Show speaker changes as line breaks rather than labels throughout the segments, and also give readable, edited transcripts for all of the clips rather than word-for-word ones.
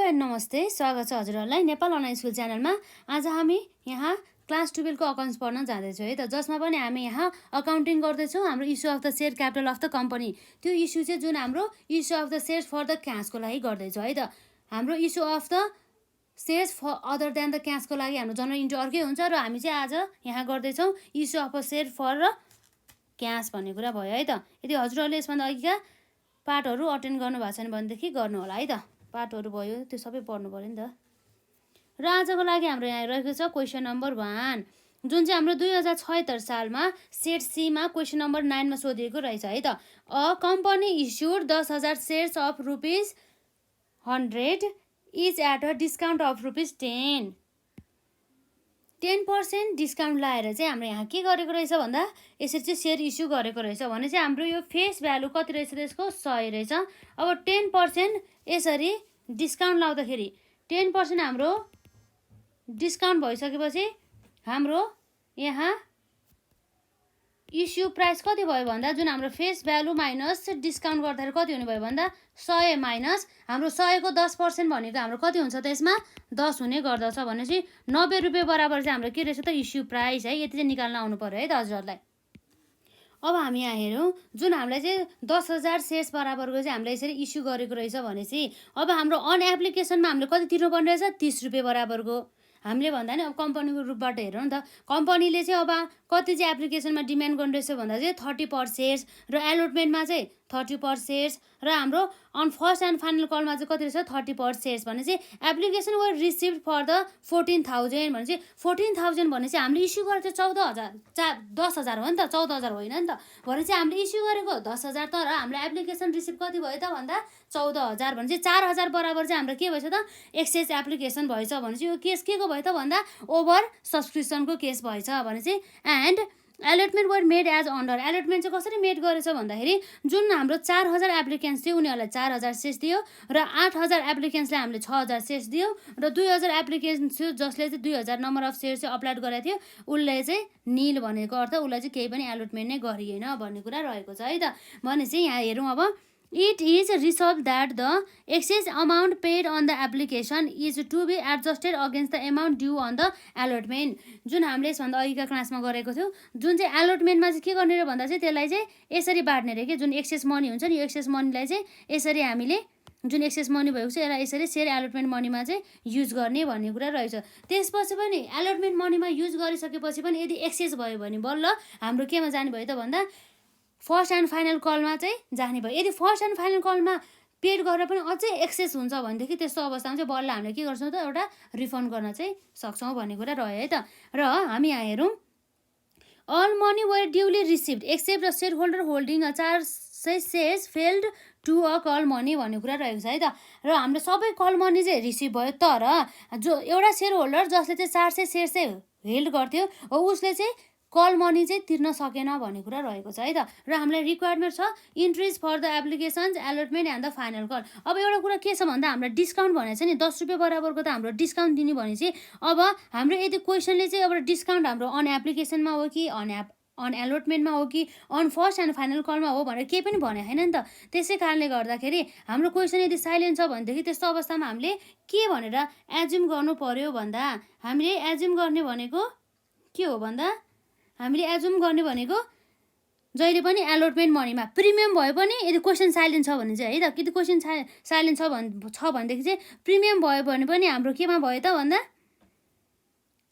And नमस्ते, स्वागत छ हजुरहरूलाई नेपाल अनलाइन स्कुल च्यानलमा। आज हामी यहाँ क्लास 12 को अकाउन्ट्स पढ्न जाँदैछौँ है त, जसमा पनि हामी यहाँ अकाउन्टिङ गर्दैछौँ। हाम्रो issue of the share capital of the company, त्यो इस्यु चाहिँ जुन हाम्रो issue of the shares for the क्यासको लागि गर्दैछौँ है त। हाम्रो issue of the shares for other than the क्यासको लागि हाम्रो जनरल इन्ट्री अर्कै हुन्छ, र हामी चाहिँ आज यहाँ गर्दैछौँ issue of the share for cash भन्ने कुरा भयो है त। यदि हजुरहरूले यसभन्दा अघिका पार्टहरू अटेन्ड गर्नुभएको छैन भनेदेखि गर्नु होला है त। पार्टहरू भयो त्यो सबै पढ्नु पऱ्यो नि त। र आजको लागि हाम्रो यहाँ रहेको छ क्वेसन नम्बर 1, जुन चाहिँ हाम्रो 2076 सालमा सेट सीमा क्वेसन नम्बर 9 मा सोधिएको रहेछ है त। A company issued 10,000 shares of ₹100 each at a discount of ₹10। 10% discount लाएर चाहिँ हाम्रो यहाँ के गरेको रहेछ भन्दा यसरी चाहिँ सेयर इस्यु गरेको रहेछ भने चाहिँ हाम्रो यो फेस भ्यालु कति रहेछ त्यसको 100 रहेछ। अब 10% यसरी डिस्काउन्ट लाउँदाखेरि 10% हाम्रो डिस्काउन्ट भइसकेपछि हाम्रो यहाँ इस्यु प्राइस कति भयो भन्दा जुन हाम्रो फेस भ्यालु माइनस डिस्काउन्ट गर्दाखेरि कति हुने भयो भन्दा 100 माइनस हाम्रो 100 को 10% भनेको हाम्रो कति हुन्छ त यसमा 10 हुने गर्दछ भनेपछि 90 रुपियाँ बराबर चाहिँ हाम्रो के रहेछ त इस्यु प्राइस है। यति चाहिँ निकाल्न आउनु पर्यो है त हजुरहरूलाई। अब हामी यहाँ हेरौँ, जुन हामीलाई चाहिँ 10,000 सेयर्स बराबरको चाहिँ हामीले यसरी इस्यु गरेको रहेछ भनेपछि अब हाम्रो अन एप्लिकेसनमा हामीले कति तिर्नुपर्ने रहेछ 30 रुपियाँ बराबरको। हामीले भन्दा नि अब कम्पनीको रूपबाट हेरौँ नि त, कम्पनीले चाहिँ अब कति चाहिँ एप्लिकेसनमा डिमान्ड गर्ने रहेछ भन्दा चाहिँ 30 पर सेयर्स, र एलोटमेन्टमा चाहिँ 30 पर सेयर्स, र हाम्रो अन फर्स्ट एन्ड फाइनल कलमा चाहिँ कति रहेछ 30 पर सेयर्स भने चाहिँ application were received for the 14,000 भने चाहिँ 14,000 भने चाहिँ हामीले इस्यु गरेको चाहिँ 10,000 हो नि त, 14,000 होइन नि त। भने चाहिँ हामीले इस्यु गरेको 10,000 तर हाम्रो एप्लिकेसन रिसिभ कति भयो त भन्दा 14,000 भने चाहिँ 4,000 बराबर चाहिँ हाम्रो के भएछ त एक्सेस एप्लिकेसन भएछ भने चाहिँ यो केस के को भयो त भन्दा ओभर सब्सक्रिप्सनको केस भएछ भने चाहिँ। And allotment were made as under, allotment चाहिँ कसरी मेड गरेछ भन्दाखेरि जुन हाम्रो 4,000 एप्लिकेन्ट्स थियो उनीहरूलाई 4,000 सेयर्स दियो, र 8,000 एप्लिकेन्ट्सले हामीले 6,000 सेयर्स दियो, र 2,000 एप्लिकेन्ट्स थियो जसले चाहिँ 2,000 नम्बर अफ सेयर्स चाहिँ अप्लाइड गरेको थियो उसले चाहिँ निल भनेको अर्थ उसलाई चाहिँ केही पनि एलोटमेन्ट नै गरिएन भन्ने कुरा रहेको छ है त। भनेपछि यहाँ हेरौँ, अब it is resolved that the excess amount paid on the application is to be adjusted against the amount due on the allotment। जुन हामीले यसभन्दा अघिका क्लासमा गरेको थियो, जुन चाहिँ एलोटमेन्टमा चाहिँ के गर्ने र भन्दा चाहिँ त्यसलाई चाहिँ यसरी बाँड्ने रे के, जुन एक्सेस मनी हुन्छ नि यो एक्सेस मनीलाई चाहिँ यसरी हामीले जुन एक्सेस मनी भएको छ यसलाई यसरी सेयर एलोटमेन्ट मनीमा चाहिँ युज गर्ने भन्ने कुरा रहेछ। त्यसपछि पनि एलोटमेन्ट मनीमा युज गरिसकेपछि पनि यदि एक्सेस भयो भने बल्ल हाम्रो केमा जाने भयो त भन्दा फर्स्ट एन्ड फाइनल कलमा चाहिँ जाने भयो। यदि फर्स्ट एन्ड फाइनल कलमा पेड गरेर पनि अझै एक्सेस हुन्छ भनेदेखि त्यस्तो अवस्थामा चाहिँ बल्ल हामीले के गर्छौँ त एउटा रिफन्ड गर्न चाहिँ सक्छौँ भन्ने कुरा रह्यो है त। र हामी यहाँ हेरौँ, all money were duly received except the share holder holding 400 shares failed to a call money भन्ने कुरा रहेको छ है त। र हाम्रो सबै कल मनी चाहिँ रिसिभ भयो, तर जो एउटा सेयर होल्डर जसले चाहिँ 400 सेयर्स चाहिँ हेल्ड गर्थ्यो हो उसले चाहिँ कल मनी चाहिँ तिर्न सकेन भन्ने कुरा रहेको छ है त। र हामीलाई रिक्वायरमेन्ट छ entries for the applications allotment and the final call. अब एउटा कुरा के छ भन्दा हामीलाई डिस्काउन्ट भनेको छ नि 10 रुपियाँ बराबरको त हाम्रो डिस्काउन्ट दिने भनेपछि अब हाम्रो यदि क्वेसनले चाहिँ अब डिस्काउन्ट हाम्रो अन एप्लिकेसनमा हो कि अन एलोटमेन्टमा हो कि अन फर्स्ट एन्ड फाइनल कलमा हो भनेर केही पनि भने होइन नि त। त्यसै कारणले गर्दाखेरि हाम्रो क्वेसन यदि साइलेन्ट छ भनेदेखि त्यस्तो अवस्थामा हामीले के भनेर एज्युम गर्नु पर्यो भन्दा हामीले एज्युम गर्ने भनेको के हो भन्दा हामीले एज्युम गर्ने भनेको जहिले पनि एलोटमेन्ट मनीमा प्रिमियम भयो पनि यदि क्वेसन साइलेन्ट छ भने चाहिँ है त, यदि क्वेसन साइलेन्ट छ भनेदेखि चाहिँ प्रिमियम भयो भने पनि हाम्रो केमा भयो त भन्दा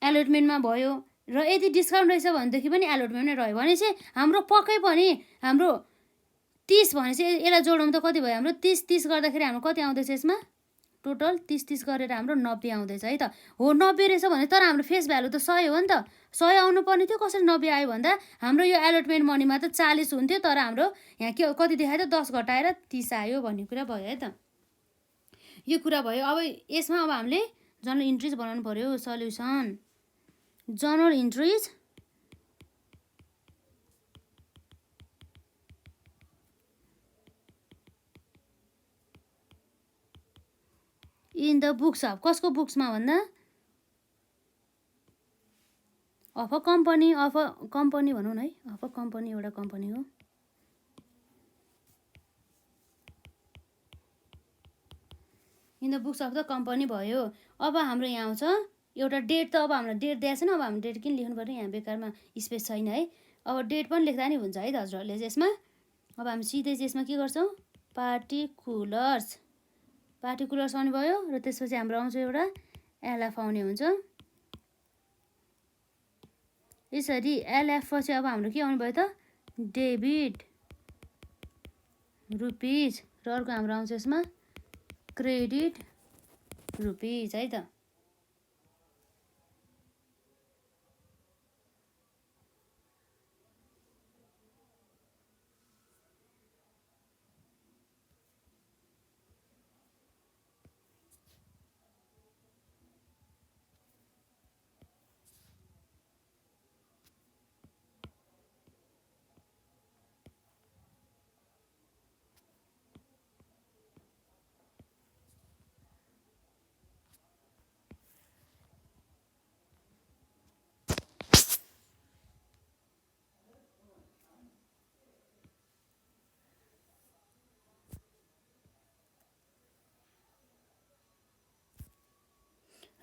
एलोटमेन्टमा भयो, र यदि डिस्काउन्ट रहेछ भनेदेखि पनि एलोटमेन्टमै रह्यो भने चाहिँ हाम्रो पक्कै पनि हाम्रो 30 भनेपछि यसलाई जोडौँ त कति भयो हाम्रो 30 गर्दाखेरि हाम्रो कति आउँदैछ यसमा टोटल 30 गरेर हाम्रो 90 आउँदैछ है त। हो 90 रहेछ भने तर हाम्रो फेस भ्यालु त 100 हो नि त, 100 आउनु पर्ने थियो, कसरी 90 आयो भन्दा हाम्रो यो एलोटमेन्ट मनीमा त 40 हुन्थ्यो तर हाम्रो यहाँ के कति देखायो त 10 घटाएर 30 आयो भन्ने कुरा भयो है त। यो कुरा भयो। अब यसमा अब हामीले जनरल इन्ट्रिज बनाउनु पर्यो। Solution general entries in the books of, कसको बुक्समा भन्दा of a company, of a company भनौँ न है, अफ अ कम्पनी एउटा कम्पनी हो। In the books of the company भयो। अब हाम्रो यहाँ आउँछ एउटा डेट, त अब हाम्रो डेट दिएको छैन, अब हाम्रो डेट किन लेख्नु पर्यो, यहाँ बेकारमा स्पेस छैन है। अब डेट पनि लेख्दा नि हुन्छ है त हजुरहरूले चाहिँ यसमा। अब हामी सिधै चाहिँ यसमा के गर्छौँ, पार्टिकुलर्स आउने भयो र त्यसपछि हाम्रो आउँछ एउटा एलएफ आउने हुन्छ। यसरी एलएफ पछि अब हाम्रो के आउने भयो त, डेबिट रुपिज, र अर्को हाम्रो आउँछ यसमा क्रेडिट रुपिज है त।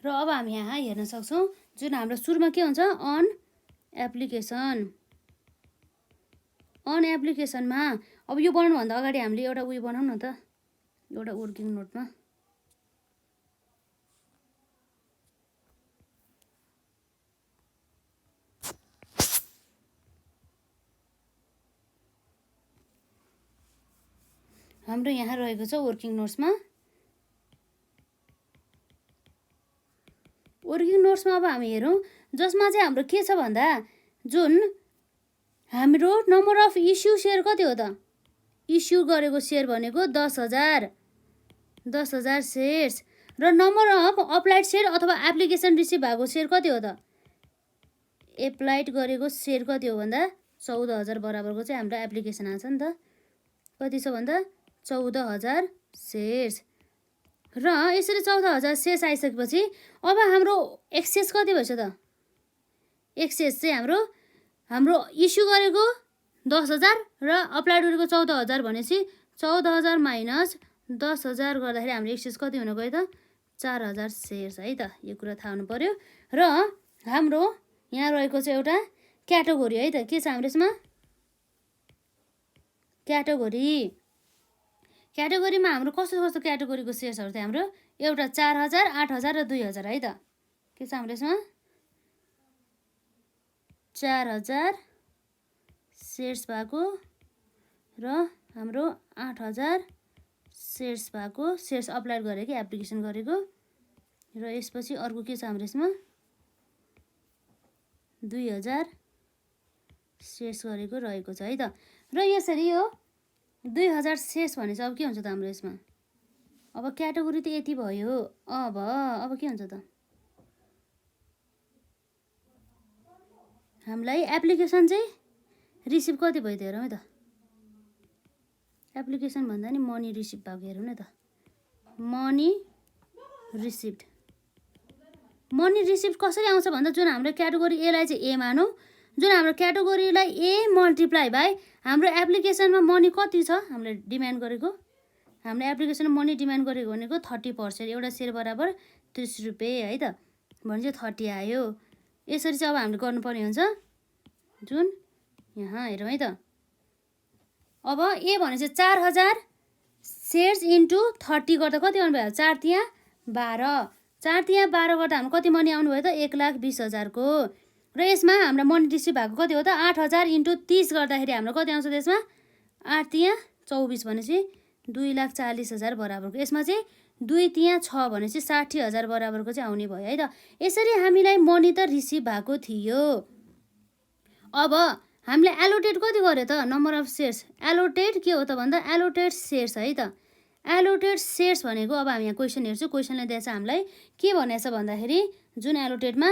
र अब हामी यहाँ हेर्न सक्छौँ जुन हाम्रो सुरुमा के हुन्छ, अन एप्लिकेसनमा। अब यो बनाउनुभन्दा अगाडि हामीले एउटा उयो बनाउँ न त, एउटा वर्किङ नोटमा। हाम्रो यहाँ रहेको छ वर्किङ नोट्समा। वर्किङ नोट्समा अब हामी हेरौँ, जसमा चाहिँ हाम्रो के छ भन्दा, जुन हाम्रो नम्बर अफ इस्यु सेयर कति हो त, इस्यु गरेको सेयर भनेको 10,000 सेयर्स, र नम्बर अफ अप्लाइड सेयर अथवा एप्लिकेसन रिसिभ भएको सेयर कति हो त, एप्लाइड गरेको सेयर कति हो भन्दा 14,000 बराबरको चाहिँ हाम्रो एप्लिकेसन आउँछ नि त। कति छ भन्दा 14,000 सेयर्स। र यसरी 14,000 सेयर्स आइसकेपछि अब हाम्रो एक्सेस कति भएछ त, एक्सेस चाहिँ हाम्रो इस्यु गरेको 10,000 र अप्लाइड गरेको 14,000 भनेपछि 14,000 माइनस 10,000 गर्दाखेरि हाम्रो एक्सेस कति हुन गयो त, 4,000 सेयर्स है त। यो कुरा थाहा हुनु पर्यो। र हाम्रो यहाँ रहेको छ एउटा क्याटेगोरी है त, के छ हाम्रो यसमा क्याटेगोरीमा हाम्रो कस्तो कस्तो क्याटेगोरीको सेयर्सहरू थियो, हाम्रो एउटा 4,000, 8,000 र 2,000 है त। के छ हाम्रो यसमा 4,000 सेयर्स भएको र हाम्रो 8,000 सेयर्स भएको, सेयर्स अप्लाइड गरेको एप्लिकेसन गरेको। र यसपछि अर्को के छ हाम्रो यसमा 2,000 सेयर्स गरेको रहेको छ है त। र यसरी यो 2,000 सेयर्स भने चाहिँ अब के हुन्छ त हाम्रो यसमा, अब क्याटेगोरी त यति भयो। अब के हुन्छ त, हामीलाई एप्लिकेसन चाहिँ रिसिभ कति भयो त हेरौँ है त। एप्लिकेसन भन्दा नि मनी रिसिभ भएको हेरौँ न त, मनी रिसिभ कसरी आउँछ भन्दा, जुन हाम्रो क्याटेगोरी एलाई चाहिँ ए मानौँ, जुन हाम्रो क्याटेगोरीलाई ए मल्टिप्लाई बाई हाम्रो एप्लिकेसनमा मनी कति छ हामीले डिमान्ड गरेको, हाम्रो एप्लिकेसनमा मनी डिमान्ड गरेको भनेको 30%, एउटा सेयर बराबर 30 रुपियाँ है त, भने चाहिँ 30 आयो। यसरी चाहिँ अब हामीले गर्नुपर्ने हुन्छ, जुन यहाँ हेरौँ है त। अब ए भने चाहिँ 4,000 सेयर्स इन्टु 30 गर्दा कति आउनु भयो, 4 तिहां 12, 4 तिहां 12 गर्दा हाम्रो कति मनी आउनु भयो त, 1,20,000 को। र यसमा हाम्रो मनी रिसिभ भएको कति हो त, 8,000 इन्टु 30 गर्दाखेरि हाम्रो कति आउँछ त्यसमा, 8 तिहां 24 भनेपछि 2,40,000 बराबरको। यसमा चाहिँ 2 तिहां 6 भनेपछि 60,000 बराबरको चाहिँ आउने भयो है त। यसरी हामीलाई मनी त रिसिभ भएको थियो। अब हामीले एलोटेड कति गर्यो त, नम्बर अफ सेयर्स, एलोटेड के हो त भन्दा एलोटेड सेयर्स है त। एलोटेड सेयर्स भनेको, अब हामी यहाँ क्वेसन हेर्छौँ, क्वेसनले दिएछ हामीलाई के भनेछ भन्दाखेरि, जुन एलोटेडमा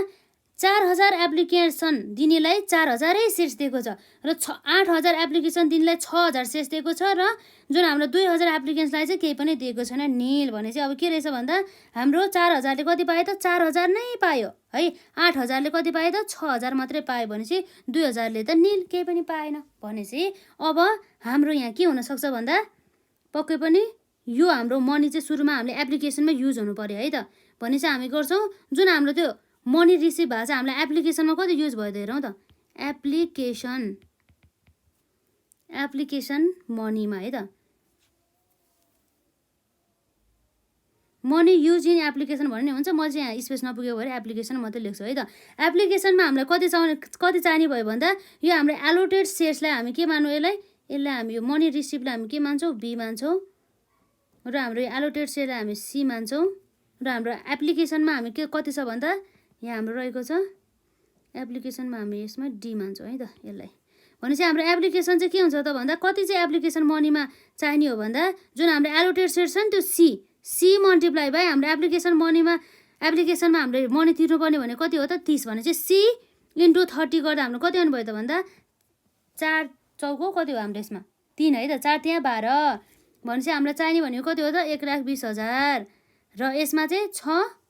4,000 एप्लिकेसन दिनेलाई 4,000 सेयर्स दिएको छ, र 8,000 एप्लिकेसन दिनेलाई 6,000 सेयर्स दिएको छ, र जुन हाम्रो 2,000 एप्लिकेन्सलाई चाहिँ केही पनि दिएको छैन, निल भनेपछि अब के रहेछ भन्दा हाम्रो 4,000ले कति पायो त, 4,000 नै पायो है। 8,000ले कति पायो त, 6,000 मात्रै पायो भनेपछि 2,000ले त निल केही पनि पाएन भनेपछि अब हाम्रो यहाँ के हुनसक्छ भन्दा पक्कै पनि यो हाम्रो मनी चाहिँ सुरुमा हामीले एप्लिकेसनमा युज हुनु पर्यो है त। भनेपछि हामी गर्छौँ जुन हाम्रो त्यो मनी रिसिभ भएको छ हामीलाई एप्लिकेसनमा कति युज भयो त हेरौँ त। एप्लिकेसन मनीमा है त। मनी युज इन एप्लिकेसन भन्ने हुन्छ। म चाहिँ यहाँ स्पेस नपुगेको भएर एप्लिकेसन मात्रै लेख्छु है त। एप्लिकेसनमा हामीलाई कति चाहिने भयो भन्दा यो हाम्रो एलोटेड सेयर्सलाई हामी के मान्नु, यसलाई हामी यो मनी रिसिभलाई हामी के मान्छौँ, बी मान्छौँ, र हाम्रो यो एलोटेड सेयरलाई हामी सी मान्छौँ, र हाम्रो एप्लिकेसनमा हामी के कति छ भन्दा यहाँ हाम्रो रहेको छ एप्लिकेसनमा हामी यसमा डी मान्छौँ है त यसलाई। भनेपछि हाम्रो एप्लिकेसन चाहिँ के हुन्छ त भन्दा कति चाहिँ एप्लिकेसन मनीमा चाहिने हो भन्दा जुन हाम्रो एलोटेड सेयर्स छ नि त्यो सी मल्टिप्लाई बाई हाम्रो एप्लिकेसनमा हामीले मनी तिर्नुपर्ने भने कति हो त 30 भने चाहिँ सी इन्टु 30 गर्दा हाम्रो कति आउनुभयो त भन्दा 4 चौको कति हो हाम्रो यसमा 3 है त। 4 त्यहाँ 12 भनेपछि हामीलाई चाहिने भनेको कति हो त 1,20,000 र यसमा चाहिँ 6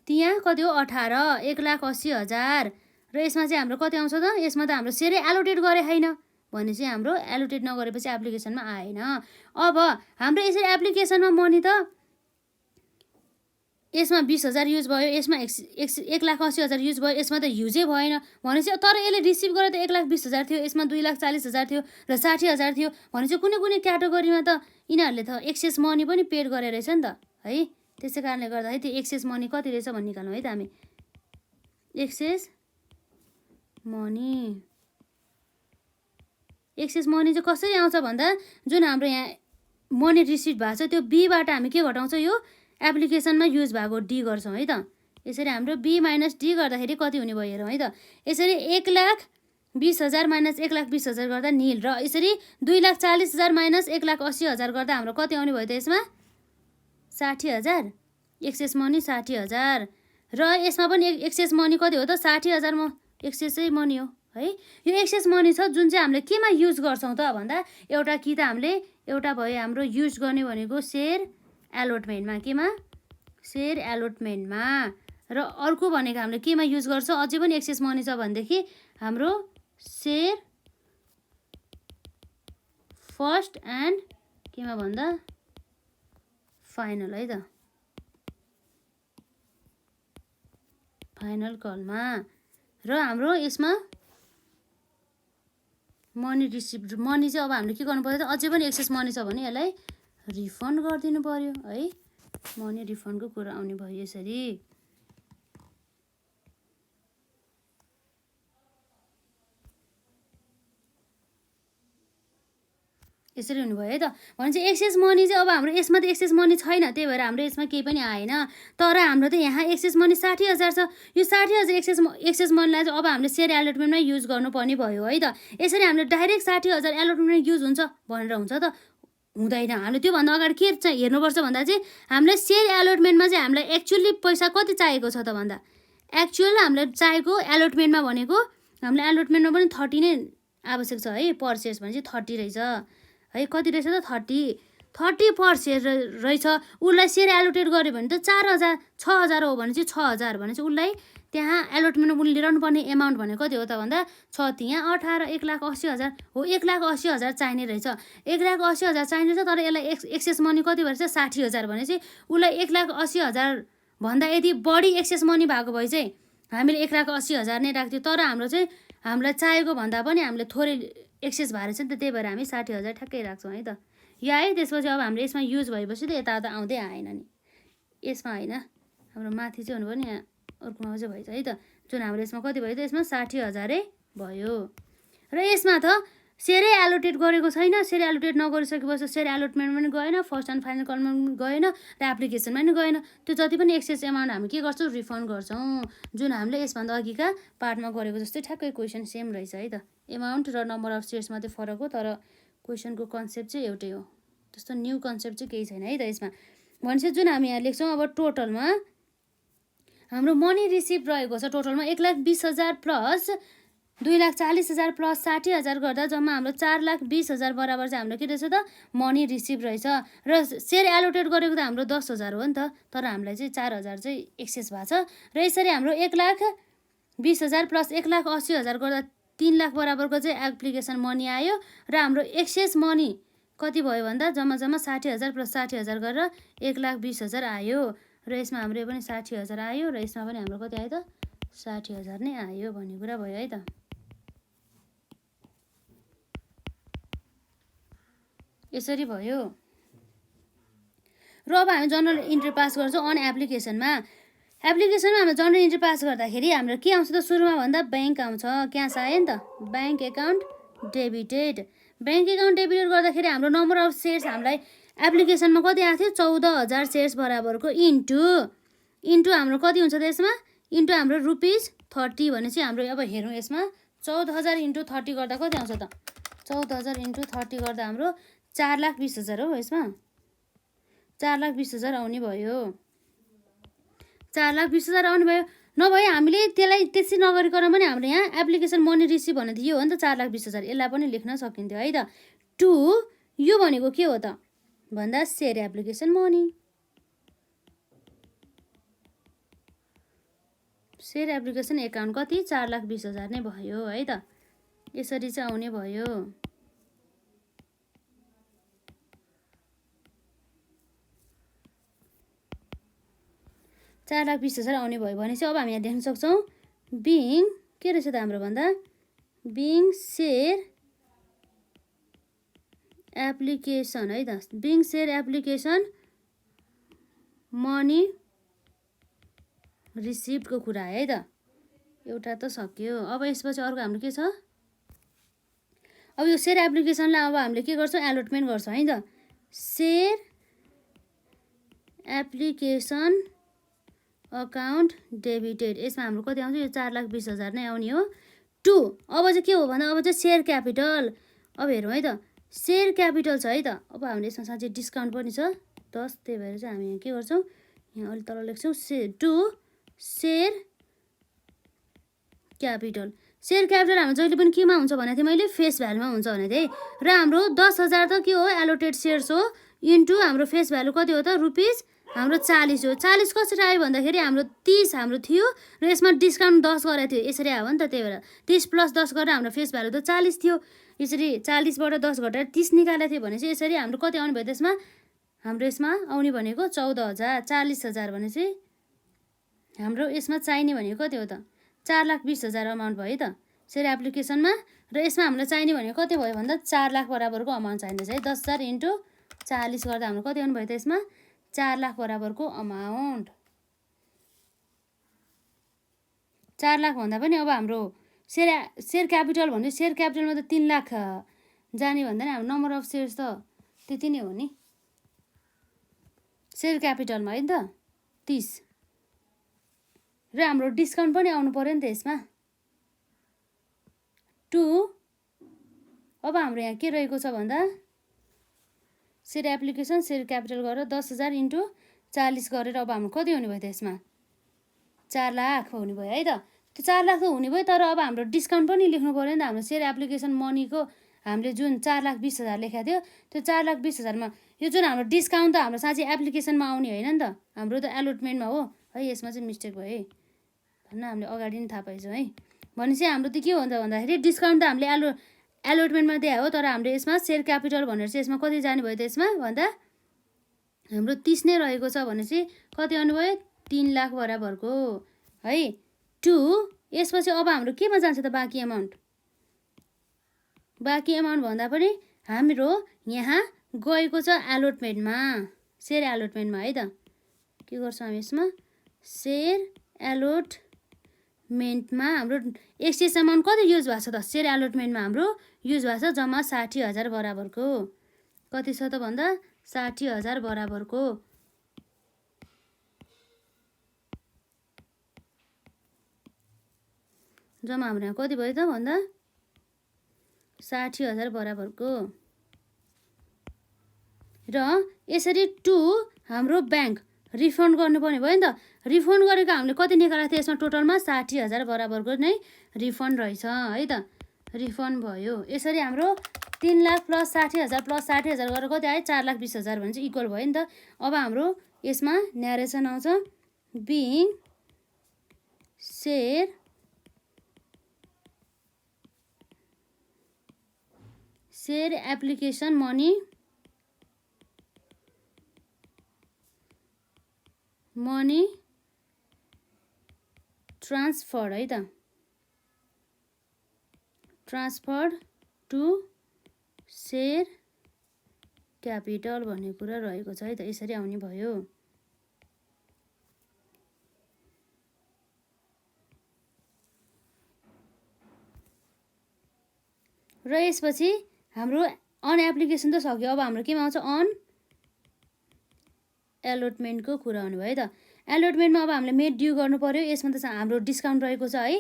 त्यहाँ कति हो 18 1,80,000 र यसमा चाहिँ हाम्रो कति आउँछ त, यसमा त हाम्रो सेयरै एलोटेड गरे छैन भने चाहिँ हाम्रो एलोटेड नगरेपछि एप्लिकेसनमा आएन। अब हाम्रो यसरी एप्लिकेसनमा मनी त यसमा 20,000 युज भयो, यसमा 1,80,000 युज भयो, यसमा त युजै भएन भनेपछि तर यसले रिसिभ गरेर त 1,20,000 थियो, यसमा 2,40,000 थियो र 60,000 थियो भनेपछि कुनै क्याटेगोरीमा त यिनीहरूले त एक्सेस मनी पनि पेड गरेर रहेछ नि त है। त्यसै कारणले गर्दा है त्यो एक्सेस मनी कति रहेछ भन्ने निकाल्नु है त हामी। एक्सेस मनी चाहिँ कसरी आउँछ भन्दा जुन हाम्रो यहाँ मनी रिसिभ भएको छ त्यो बीबाट हामी के घटाउँछ, यो एप्लिकेसनमा युज भएको डी गर्छौँ है त। यसरी हाम्रो बी माइनस डी गर्दाखेरि कति हुने भयो हेरौँ है त। यसरी 1,20,000 माइनस 1,20,000 गर्दा निल, र यसरी 2,40,000 माइनस 1,80,000 गर्दा हाम्रो कति आउने भयो त यसमा 60,000 एक्सेस मनी 60,000 र यसमा पनि एक्सेस मनी कति हो त 60,000 एक्सेसै मनी हो है। यो एक्सेस मनी छ जुन चाहिँ हामीले केमा युज गर्छौँ त भन्दा एउटा कि त हामीले एउटा भयो हाम्रो युज गर्ने भनेको सेयर एलोटमेन्टमा, केमा सेयर एलोटमेन्टमा, र अर्को भनेको हामीले केमा युज गर्छौँ अझै पनि एक्सेस मनी छ भनेदेखि हाम्रो सेयर फर्स्ट एन्ड केमा भन्दा फाइनल है त, फाइनल कलमा। र हाम्रो यसमा मनी चाहिँ अब हामीले के गर्नु पर्यो त अझै पनि एक्सेस मनी छ भने यसलाई रिफन्ड गरिदिनु पर्यो है। मनी रिफन्डको कुरा आउने भयो यसरी। यसरी हुनुभयो है त। भनेपछि एक्सेस मनी चाहिँ अब हाम्रो यसमा त एक्सेस मनी छैन त्यही भएर हाम्रो यसमा केही पनि आएन। तर हाम्रो त यहाँ एक्सेस मनी 60,000 छ। यो 60,000 एक्सेस मनीलाई चाहिँ अब हामीले सेयर एलोटमेन्टमै युज गर्नुपर्ने भयो है त। यसरी हामीले डाइरेक्ट 60,000 एलोटमेन्टमा युज हुन्छ भनेर हुन्छ त, हुँदैन। हामीले त्योभन्दा अगाडि के चाहिँ हेर्नुपर्छ भन्दा चाहिँ हामीलाई सेयर एलोटमेन्टमा चाहिँ हामीलाई एक्चुअली पैसा कति चाहिएको छ त भन्दा एक्चुअल हामीलाई चाहिएको एलोटमेन्टमा भनेको हामीलाई एलोटमेन्टमा पनि 30 नै आवश्यक छ है। पर सेयर्स भने चाहिँ 30 रहेछ है। कति रहेछ त 30 पर सेयर रहेछ। उसलाई सेयर एलोटेट गऱ्यो भने त 6,000 हो भने चाहिँ 6,000 भने चाहिँ उसलाई त्यहाँ एलोटमेन्टमा उसले लिइरहनु पर्ने एमाउन्ट भनेको कति हो त भन्दा 6 त्यहाँ 18 1,80,000 हो। 1,80,000 चाहिने रहेछ। 1,80,000 चाहिने रहेछ तर यसलाई एक्सेस मनी कति भएछ 60,000 भने चाहिँ उसलाई 1,80,000 भन्दा यदि बढी एक्सेस मनी भएको भए चाहिँ हामीले 1,80,000 नै राख्थ्यौँ। तर हाम्रो चाहिँ हामीलाई चाहिएको भन्दा पनि हामीले थोरै एक्सेस भएर छ नि त, त्यही भएर हामी 60,000 ठ्याक्कै राख्छौँ है त। या है त्यसपछि अब हाम्रो यसमा युज भएपछि त यता आउँदै आएन नि यसमा होइन। हाम्रो माथि चाहिँ हुनुभयो नि यहाँ अर्कोमा चाहिँ भएछ है त। जुन हाम्रो यसमा कति भयो त यसमा 60,000 भयो। र यसमा त सेयरै एलोटेट गरेको छैन। सेयर एलोटेट नगरिसकेपछि सेयर एलोटमेन्ट पनि गएन, फर्स्ट एन्ड फाइनल कलमा पनि गएन र एप्लिकेसनमा पनि गएन। त्यो जति पनि एक्सेस एमाउन्ट हामी के गर्छौँ रिफन्ड गर्छौँ। जुन हामीले यसभन्दा अघिका पार्टमा गरेको जस्तै ठ्याक्कै क्वेसन सेम रहेछ है त। एमाउन्ट र नम्बर अफ सेयर्स मात्रै फरक हो तर क्वेसनको कन्सेप्ट चाहिँ एउटै हो। त्यस्तो न्यू कन्सेप्ट चाहिँ केही छैन है त यसमा। भनेपछि जुन हामी यहाँ लेख्छौँ अब टोटलमा हाम्रो मनी रिसिभ रहेको छ टोटलमा 1,20,000 प्लस 2,40,000 प्लस 60,000 गर्दा जम्मा हाम्रो 4,20,000 बराबर चाहिँ हाम्रो के रहेछ त मनी रिसिभ रहेछ। र सेयर एलोटेट गरेको त हाम्रो 10,000 हो नि त, तर हामीलाई चाहिँ 4,000 चाहिँ एक्सेस भएको छ। र यसरी हाम्रो 1,20,000 प्लस 1,80,000 गर्दा 3,00,000 बराबरको चाहिँ एप्लिकेसन मनी आयो। र हाम्रो एक्सेस मनी कति भयो भन्दा जम्मा 60,000 प्लस 60,000 गरेर 1,20,000 आयो र यसमा हाम्रो पनि 60,000 आयो र यसमा पनि हाम्रो कति आयो त 60,000 नै आयो भन्ने कुरा भयो है त। यसरी भयो र अब हामी जनरल इन्ट्री पास गर्छौँ अन एप्लिकेसनमा हाम्रो जनरल इन्ट्री पास गर्दाखेरि हाम्रो के आउँछ त सुरुमा भन्दा ब्याङ्क आउँछ क्यास आयो नि त ब्याङ्क एकाउन्ट डेबिटेड गर्दाखेरि हाम्रो नम्बर अफ सेयर्स हामीलाई एप्लिकेसनमा कति आएको थियो 14,000 सेयर्स बराबरको इन्टु हाम्रो कति हुन्छ त यसमा इन्टु हाम्रो ₹30 भनेपछि हाम्रो अब हेरौँ यसमा 14,000 इन्टु 30 गर्दा कति आउँछ त 14,000 इन्टु 30 गर्दा हाम्रो 4,20,000 हो यसमा 4,20,000 आउने भयो 4,20,000 आउने भयो नभए हामीले त्यसलाई त्यसै नगरिकन पनि हाम्रो यहाँ एप्लिकेसन मनी रिसिभ भन्ने थियो हो नि त 4,20,000 यसलाई पनि लेख्न सकिन्थ्यो है त 2 यो भनेको के हो त भन्दा share application money share application account कति 4,20,000 नै भयो है त यसरी चाहिँ आउने भयो 4,20,000 आउने भयो भने चाहिँ अब हामी यहाँ देख्न सक्छौँ बिङ के रहेछ त हाम्रो भन्दा बिङ सेयर एप्लिकेसन है त बिङ सेयर एप्लिकेसन मनी रिसिभको कुरा है त एउटा त सक्यो अब यसपछि अर्को हाम्रो के छ अब यो सेयर एप्लिकेसनलाई अब हामीले के गर्छौँ एलोटमेन्ट गर्छौँ है त सेयर एप्लिकेसन अकाउन्ट डेबिटेड यसमा हाम्रो कति आउँछ यो 4,20,000 नै आउने हो 2 अब चाहिँ के हो भन्दा अब चाहिँ सेयर क्यापिटल अब हेरौँ है त सेयर क्यापिटल छ है त अब हामीले यसमा साँच्चै डिस्काउन्ट पनि छ 10 त्यही भएर चाहिँ हामी यहाँ के गर्छौँ यहाँ अलि तल लेख्छौँ 2 सेयर क्यापिटल हाम्रो जहिले पनि केमा हुन्छ भनेको थिएँ मैले फेस भ्यालुमा हुन्छ भनेको थिएँ र हाम्रो 10,000 त के हो एलोटेड सेयर्स हो इन्टु हाम्रो फेस भ्यालु कति हो त रुपिस हाम्रो 40 हो 40 कसरी आयो भन्दाखेरि हाम्रो 30 हाम्रो थियो र यसमा डिस्काउन्ट 10 गरेको थियो यसरी आयो नि त त्यही भएर 30 प्लस 10 गरेर हाम्रो फेस भ्यालु त 40 थियो यसरी 40 बाट 10 घटाएर 30 निकालेको थियो भने चाहिँ यसरी हाम्रो कति आउने भयो त्यसमा हाम्रो यसमा आउने भनेको 14,000 40,000 भने चाहिँ हाम्रो यसमा चाहिने भनेको कति हो त 4,20,000 अमाउन्ट भयो त सेयर एप्लिकेसनमा र यसमा हामीलाई चाहिने भनेको कति भयो भन्दा 4 लाख बराबरको अमाउन्ट चाहिँदैछ है 10,000 इन्टु 40 गर्दा हाम्रो कति आउनु भयो त यसमा 4 लाख बराबरको अमाउन्ट 4 लाख भन्दा पनि अब हाम्रो सेयर क्यापिटल भन्यो सेयर क्यापिटलमा त 3 लाख जाने भन्दा नि हाम्रो नम्बर अफ सेयर्स त त्यति नै हो नि सेयर क्यापिटलमा है नि त 30 र हाम्रो डिस्काउन्ट पनि आउनु पर्यो नि त यसमा 2 अब हाम्रो यहाँ के रहेको छ भन्दा सेयर एप्लिकेसन सेयर क्यापिटल गरेर 10,000 इन्टु 40 गरेर अब हाम्रो कति हुने भयो त यसमा 4 लाख हुने भयो है त त्यो 4 लाख त हुने भयो तर अब हाम्रो डिस्काउन्ट पनि लेख्नु पर्यो नि त हाम्रो सेयर एप्लिकेसन मनीको हामीले जुन 4,20,000 लेखेको थियो त्यो 4,20,000 मा यो जुन हाम्रो डिस्काउन्ट त हाम्रो साँच्चै एप्लिकेसनमा आउने होइन नि त हाम्रो त एलोटमेन्टमा हो है यसमा चाहिँ मिस्टेक भयो है भन्न हामीले अगाडि नै थाहा पाइछौँ है भनेपछि हाम्रो त के हुन्छ भन्दाखेरि डिस्काउन्ट त हामीले एलोटमेन्टमा दिए हो तर हाम्रो यसमा सेयर क्यापिटल भनेर चाहिँ यसमा कति जाने भयो त यसमा भन्दा हाम्रो 30 नै रहेको छ भनेपछि कति आउनु भयो 3 लाख बराबरको है 2 यसपछि अब हाम्रो केमा जान्छ त बाँकी अमाउन्ट भन्दा पनि हाम्रो यहाँ गएको छ एलोटमेन्टमा सेयर एलोटमेन्टमा है त के गर्छौँ हामी यसमा सेयर एलोटमेन्टमा हाम्रो एक्सेस अमाउन्ट कति युज भएको छ त सेयर एलोटमेन्टमा हाम्रो युज भएको छ जम्मा 60,000 बराबरको कति छ त भन्दा 60,000 बराबरको जम्मा हाम्रो यहाँ कति भयो त भन्दा 60,000 बराबरको र यसरी 2 हाम्रो ब्याङ्क रिफन्ड गर्नुपर्ने भयो नि त रिफन्ड गरेको हामीले कति निकालेको थियो यसमा टोटलमा 60,000 बराबरको नै रिफन्ड रहेछ है त रिफन्ड भयो यसरी हाम्रो 3 लाख प्लस 60,000 प्लस 60,000 गरेर कति आयो 4,20,000 भने चाहिँ इक्वल भयो नि त अब हाम्रो यसमा न्यारेसन आउँछ being share application money money transfer है त, ट्रान्सफर टु सेयर क्यापिटल भन्ने कुरा रहेको छ है त। यसरी आउने भयो। र यसपछि हाम्रो अन एप्लिकेसन त सक्यो। अब हाम्रो केमा आउँछ, अन एलोटमेन्टको कुरा हुनु भयो त। एलोटमेन्टमा अब हामीले मेड ड्यू गर्नु पर्यो। यसमा त हाम्रो डिस्काउन्ट रहेको छ है,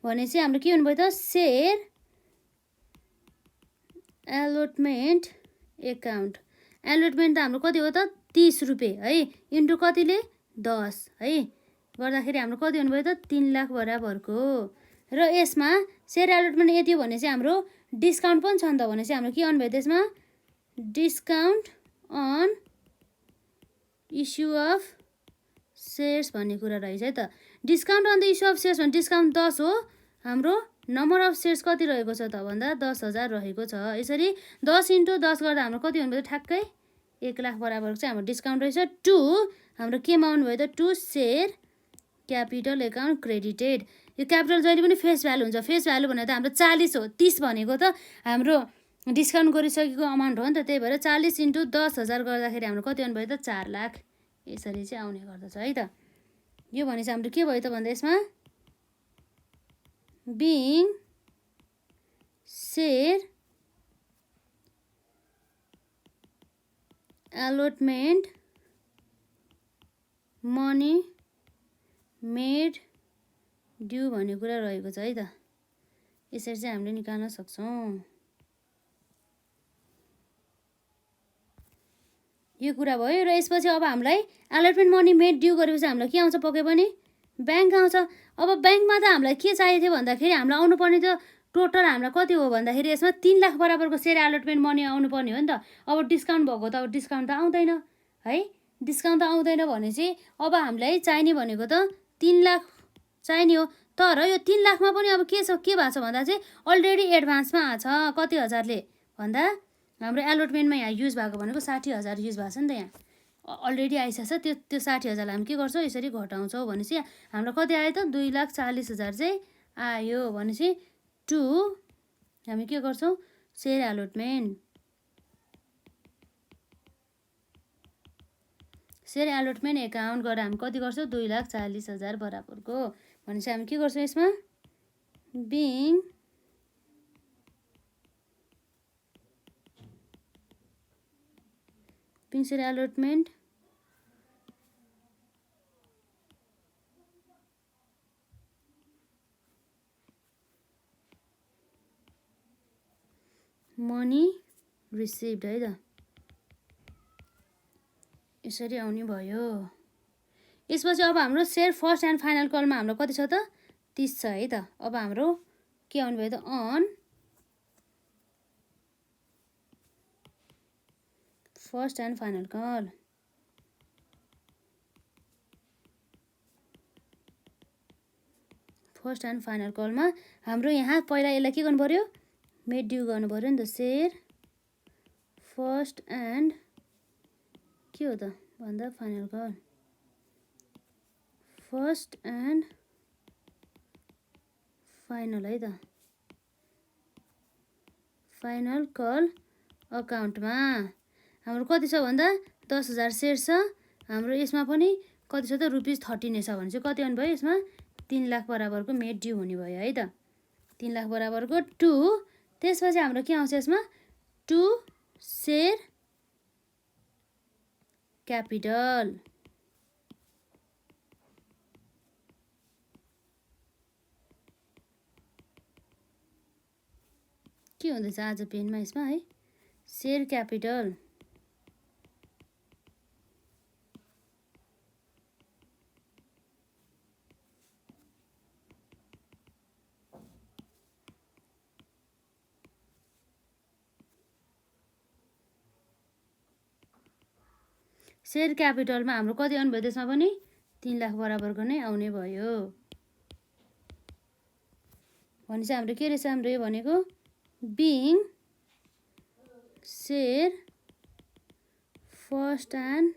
भनेपछि हाम्रो के हुनुभयो त, सेयर एलोटमेन्ट एकाउन्ट। एलोटमेन्ट त हाम्रो कति हो त, 30 रुपियाँ है, इन्टु कतिले 10 है, गर्दाखेरि हाम्रो कति हुनुभयो त, 3 लाख बराबरको। र यसमा सेयर एलोटमेन्ट यति हो भने चाहिँ हाम्रो डिस्काउन्ट पनि छ नि त, भनेपछि हाम्रो के आउनु भयो त्यसमा, discount on issue of shares भन्ने कुरा रहेछ है त। Discount on the issue of shares भने डिस्काउन्ट 10 हो, हाम्रो नम्बर अफ सेयर्स कति रहेको छ त भन्दा 10,000 रहेको छ। यसरी 10 × 10 गर्दा हाम्रो कति हुनुभयो ठ्याक्कै 1 लाख बराबरको चाहिँ हाम्रो डिस्काउन्ट रहेछ। टु हाम्रो केमा आउनुभयो त, to share capital account credited. यो क्यापिटल जहिले पनि फेस भ्यालु हुन्छ। फेस भ्यालु भनेको त हाम्रो 40 हो, 30 भनेको त हाम्रो डिस्काउन्ट गरिसकेको अमाउन्ट हो नि त, त्यही भएर 40 × 10,000 गर्दाखेरि हाम्रो कति आउनुभयो त, 4 लाख। यसरी चाहिँ आउने गर्दछ है त। यो भनेपछि हाम्रो के भयो त भन्दा यसमा being share allotment money made due भन्ने कुरा रहेको छ है त। यसरी चाहिँ हामीले निकाल्न सक्छौँ। यो कुरा भयो। र यसपछि अब हामीलाई एलोटमेन्ट मनी मेड ड्यू गरेपछि हामीलाई के आउँछ, पक्कै पनि ब्याङ्क आउँछ। अब ब्याङ्कमा त हामीलाई के चाहिएको थियो भन्दाखेरि हामीलाई आउनुपर्ने त टोटल हामीलाई कति हो भन्दाखेरि यसमा 3 लाख बराबरको सेयर एलोटमेन्ट मनी आउनुपर्ने हो नि त। अब डिस्काउन्ट भएको त अब डिस्काउन्ट त आउँदैन है, डिस्काउन्ट त आउँदैन भने चाहिँ अब हामीलाई चाहिने भनेको त 3 लाख चाहिने हो। तर यो 3 लाखमा पनि अब के छ, के भएको छ भन्दा चाहिँ अलरेडी एडभान्समा आएको छ कति हजारले भन्दा हाम्रो एलोटमेन्टमा यहाँ युज भएको भनेको 60,000 युज भएको छ नि त। यहाँ अलरेडी आइसकेछ। त्यो 60,000लाई हामी के गर्छौँ, यसरी घटाउँछौँ भनेपछि हाम्रो कति आयो त, 2,40,000 चाहिँ आयो। भनेपछि टु हामी के गर्छौँ, share allotment, share allotment account गरेर हामी कति गर्छौँ, 2,40,000 बराबरको। भनेपछि हामी के गर्छौँ यसमा, being share allotment money received है त। यसरी आउने भयो। यसपछि अब हाम्रो सेयर फर्स्ट एन्ड फाइनल कलमा हाम्रो कति छ त, 30 छ है त। अब हाम्रो के आउनु भयो त, on first and final call. First and final कलमा हाम्रो यहाँ पहिला यसलाई के गर्नु पर्यो, मेड ड्यू गर्नु पर्यो नि त। सेयर फर्स्ट एन्ड के हो त भन्दा final call, first and final है त। फाइनल कल अकाउन्टमा हाम्रो कति छ भन्दा 10,000 सेयर छ। हाम्रो यसमा पनि कति छ त, ₹30 नै छ भने चाहिँ कति आउनु भयो, यसमा 3 लाख बराबरको मेड ड्यू हुने भयो है त। 3 लाख बराबरको टु, त्यसपछि हाम्रो के आउँछ यसमा, टु सेयर क्यापिटल। के हुँदैछ आज पेनमा यसमा है, सेयर क्यापिटल। सेयर क्यापिटलमा हाम्रो कति आउनु भयो त्यसमा पनि 3 लाख बराबरको नै आउने भयो। भनेपछि हाम्रो के रहेछ, हाम्रो यो भनेको being share first and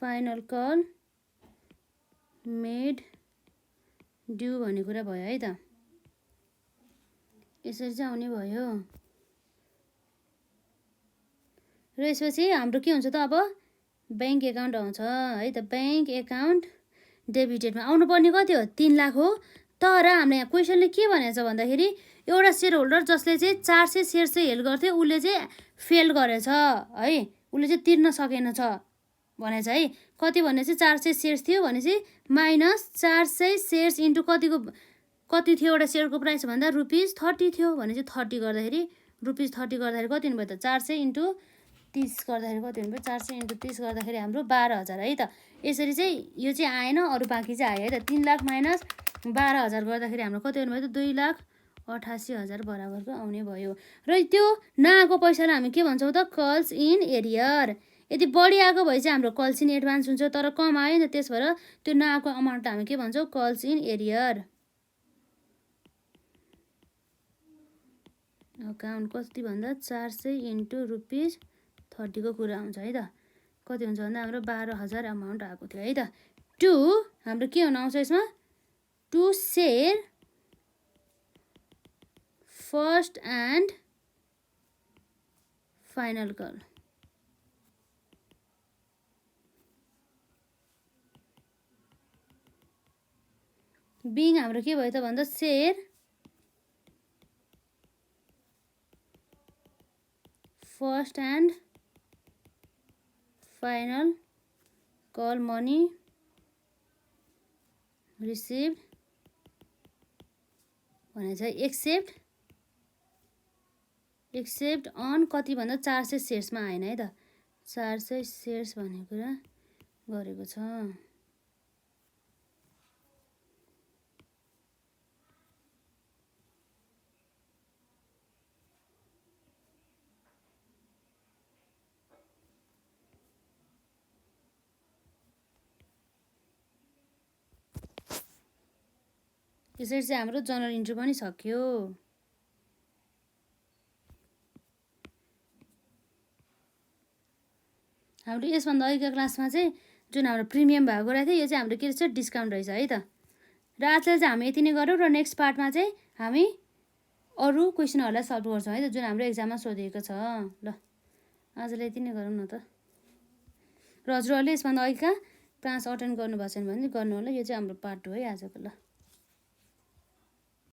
final call made due भन्ने कुरा भयो है त। यसरी चाहिँ आउने भयो र यसपछि हाम्रो के हुन्छ त अब ब्याङ्क एकाउन्ट आउँछ है त। ब्याङ्क एकाउन्ट डेबिटेडमा आउनुपर्ने कति हो 3 लाख हो। तर हामीले यहाँ क्वेसनले के भनेको छ भन्दाखेरि एउटा सेयर होल्डर जसले चाहिँ 400 सेयर चाहिँ हेल्ड गर्थ्यो उसले चाहिँ फेल गरेछ है, उसले चाहिँ तिर्न सकेन छ भनेछ है। कति भने चाहिँ 400 सेयर्स थियो भनेपछि माइनस 400 सेयर्स इन्टु कति थियो एउटा सेयरको प्राइस भन्दा ₹30 थियो भने चाहिँ 30 गर्दाखेरि ₹30 गर्दाखेरि कति हुनुभयो त 400 इन्टु 30 गर्दाखेरि कति हुनुभयो 400 इन्टु 30 गर्दाखेरि हाम्रो 12,000 है त। यसरी चाहिँ यो चाहिँ आएन, अरू बाँकी चाहिँ आयो है त। 3 लाख माइनस 12,000 गर्दाखेरि हाम्रो कति हुनुभयो त 2,88,000 बराबरको आउने भयो। र त्यो नआएको पैसालाई हामी के भन्छौँ त कल्स इन एरियर। यदि बढी आएको भए चाहिँ हाम्रो कल्स इन एडभान्स हुन्छ, तर कम आयो नि त त्यस भएर त्यो नआएको अमाउन्ट हामी के भन्छौँ कल्स इन एरियर। अकाउन्ट कति भन्दा 400 इन्टु ₹30 को कुरा आउँछ है त। कति हुन्छ भन्दा हाम्रो 12,000 अमाउन्ट आएको थियो है त। टु हाम्रो के हुन आउँछ यसमा to share first and final call. Being हाम्रो के भयो त भन्दा share first and final call money received भनेको छ एक्सेप्ट अन कति भन्दा 400 सेयर्समा आएन है त। 400 सेयर्स भन्ने कुरा गरेको छ। यसरी चाहिँ हाम्रो जर्नल इन्ट्री पनि सक्यो। हाम्रो यसभन्दा अघिको क्लासमा चाहिँ जुन हाम्रो प्रिमियम भएको रहेको थियो यो चाहिँ हाम्रो के रहेछ डिस्काउन्ट रहेछ है त। र आजलाई चाहिँ हामी यति नै गरौँ र नेक्स्ट पार्टमा चाहिँ हामी अरू क्वेसनहरूलाई सल्भ गर्छौँ है त जुन हाम्रो एक्जाममा सोधिएको छ। ल आजलाई यति नै गरौँ न त। र हजुरहरूले यसभन्दा अघिका क्लास अटेन्ड गर्नुभएको छैन भने गर्नु होला। यो चाहिँ हाम्रो पार्ट 2 है आजको। ल।